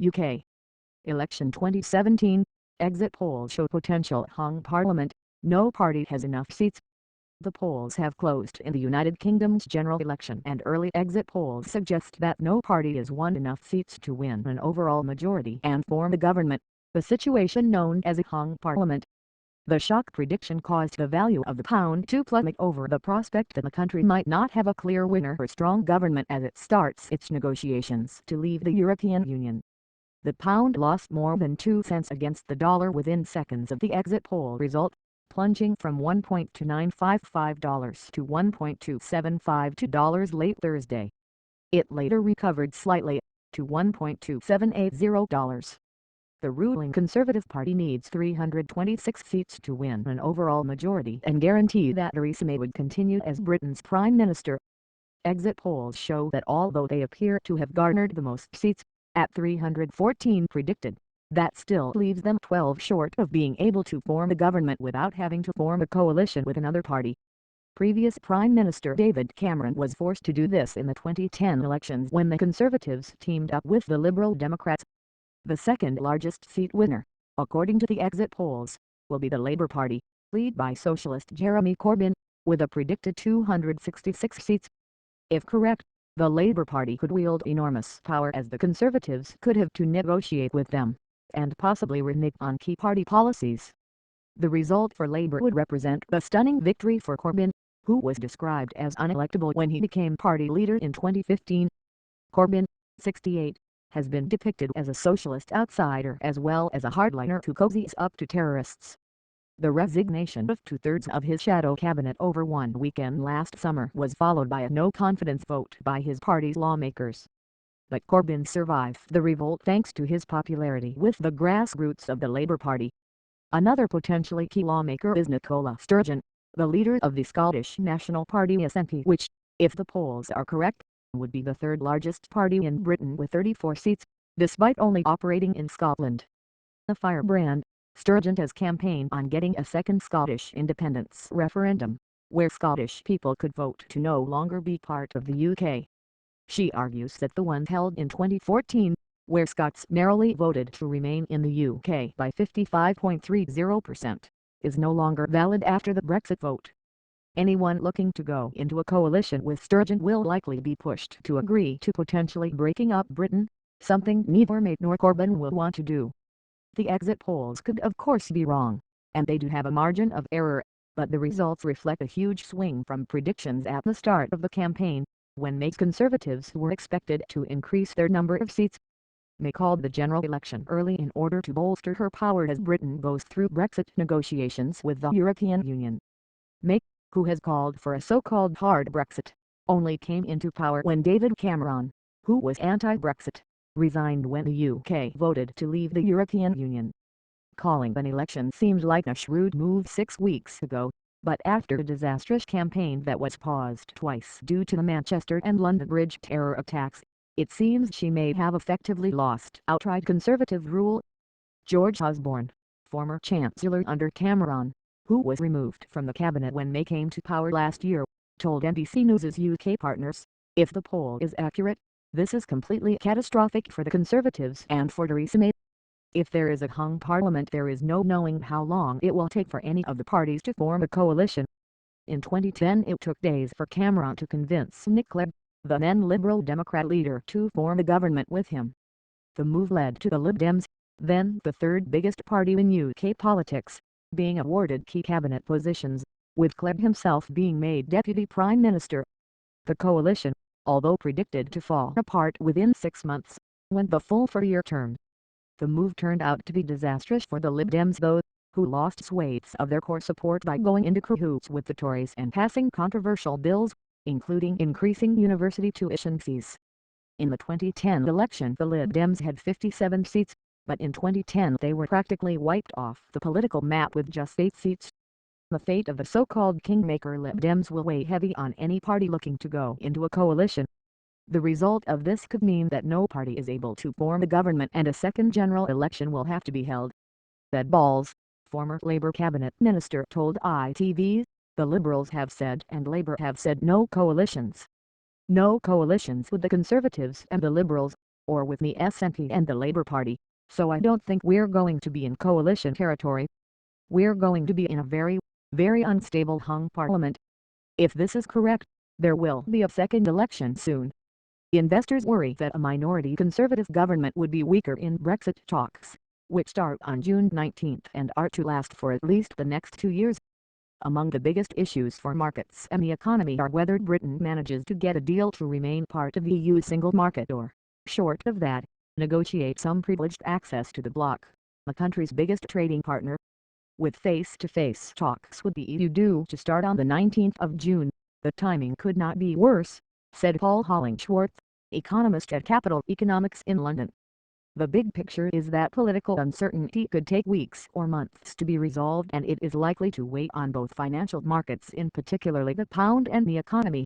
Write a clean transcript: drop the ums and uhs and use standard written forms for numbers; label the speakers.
Speaker 1: UK. Election 2017. Exit polls show potential hung parliament. No party has enough seats. The polls have closed in the United Kingdom's general election, and early exit polls suggest that no party has won enough seats to win an overall majority and form a government, the situation known as a hung parliament. The shock prediction caused the value of the pound to plummet over the prospect that the country might not have a clear winner or strong government as it starts its negotiations to leave the European Union. The pound lost more than 2 cents against the dollar within seconds of the exit poll result, plunging from $1.2955 to $1.2752 late Thursday. It later recovered slightly, to $1.2780. The ruling Conservative Party needs 326 seats to win an overall majority and guarantee that Theresa May would continue as Britain's Prime Minister. Exit polls show that although they appear to have garnered the most seats, at 314 predicted, that still leaves them 12 short of being able to form a government without having to form a coalition with another party. Previous Prime Minister David Cameron was forced to do this in the 2010 elections when the Conservatives teamed up with the Liberal Democrats. The second largest seat winner, according to the exit polls, will be the Labour Party, led by Socialist Jeremy Corbyn, with a predicted 266 seats. If correct, the Labour Party could wield enormous power as the Conservatives could have to negotiate with them, and possibly renege on key party policies. The result for Labour would represent a stunning victory for Corbyn, who was described as unelectable when he became party leader in 2015. Corbyn, 68, has been depicted as a socialist outsider as well as a hardliner who cozies up to terrorists. The resignation of 2/3 of his shadow cabinet over one weekend last summer was followed by a no-confidence vote by his party's lawmakers. But Corbyn survived the revolt thanks to his popularity with the grassroots of the Labour Party. Another potentially key lawmaker is Nicola Sturgeon, the leader of the Scottish National Party SNP, which, if the polls are correct, would be the third largest party in Britain with 34 seats, despite only operating in Scotland. A firebrand, Sturgeon has campaigned on getting a second Scottish independence referendum, where Scottish people could vote to no longer be part of the UK. She argues that the one held in 2014, where Scots narrowly voted to remain in the UK by 55.30%, is no longer valid after the Brexit vote. Anyone looking to go into a coalition with Sturgeon will likely be pushed to agree to potentially breaking up Britain, something neither May nor Corbyn will want to do. The exit polls could of course be wrong, and they do have a margin of error, but the results reflect a huge swing from predictions at the start of the campaign, when May's Conservatives were expected to increase their number of seats. May called the general election early in order to bolster her power as Britain goes through Brexit negotiations with the European Union. May, who has called for a so-called hard Brexit, only came into power when David Cameron, who was anti-Brexit, resigned when the UK voted to leave the European Union. Calling an election seemed like a shrewd move 6 weeks ago, but after a disastrous campaign that was paused twice due to the Manchester and London Bridge terror attacks, it seems she may have effectively lost outright Conservative rule. George Osborne, former Chancellor under Cameron, who was removed from the cabinet when May came to power last year, told NBC News' UK partners, "If the poll is accurate, this is completely catastrophic for the Conservatives and for Theresa May. If there is a hung parliament, there is no knowing how long it will take for any of the parties to form a coalition." In 2010 it took days for Cameron to convince Nick Clegg, the then Liberal Democrat leader, to form a government with him. The move led to the Lib Dems, then the third biggest party in UK politics, being awarded key cabinet positions, with Clegg himself being made Deputy Prime Minister. The coalition, although predicted to fall apart within 6 months, went the full 4-year term. The move turned out to be disastrous for the Lib Dems though, who lost swathes of their core support by going into cahoots with the Tories and passing controversial bills, including increasing university tuition fees. In the 2010 election the Lib Dems had 57 seats, but in 2010 they were practically wiped off the political map with just 8 seats. The fate of the so-called kingmaker Lib Dems will weigh heavy on any party looking to go into a coalition. The result of this could mean that no party is able to form a government and a second general election will have to be held. Ed Balls, former Labour cabinet minister, told ITV, "The Liberals have said and Labour have said no coalitions. No coalitions with the Conservatives and the Liberals, or with the SNP and the Labour Party, so I don't think we're going to be in coalition territory. We're going to be in a very, very unstable hung parliament. If this is correct, there will be a second election soon. Investors worry that a minority Conservative government would be weaker in Brexit talks, which start on June 19 and are to last for at least the next 2 years. Among the biggest issues for markets and the economy are whether Britain manages to get a deal to remain part of the EU's single market or, short of that, negotiate some privileged access to the bloc, the country's biggest trading partner. With face-to-face talks with the EU due to start on the 19th of June, the timing could not be worse, said Paul Hollingsworth, economist at Capital Economics in London. The big picture is that political uncertainty could take weeks or months to be resolved, and it is likely to weigh on both financial markets, in particularly the pound, and the economy.